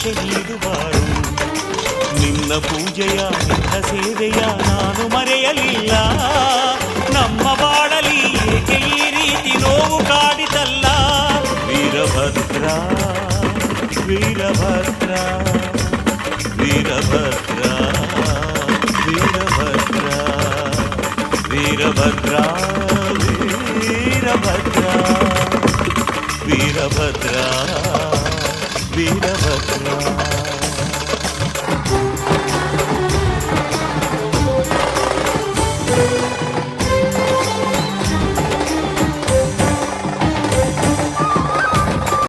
ಆಸೆ ನೀಡುವಾರು. ನಿನ್ನ ಪೂಜೆಯ ನಿನ್ನ ಸೇವೆಯ ನಾನು ಮರೆಯಲಿಲ್ಲ. ನಮ್ಮ ಬಾಳಲಿ ಏಕೆ ಈ ರೀತಿ ನೋವು ಕಾಡಿತಲ್ಲ. ವೀರಭದ್ರ ವೀರಭದ್ರ ವೀರಭದ್ರ ವೀರಭದ್ರ ವೀರಭದ್ರ ವೀರಭದ್ರ ವೀರಭದ್ರ ವೀರಭದ್ರ.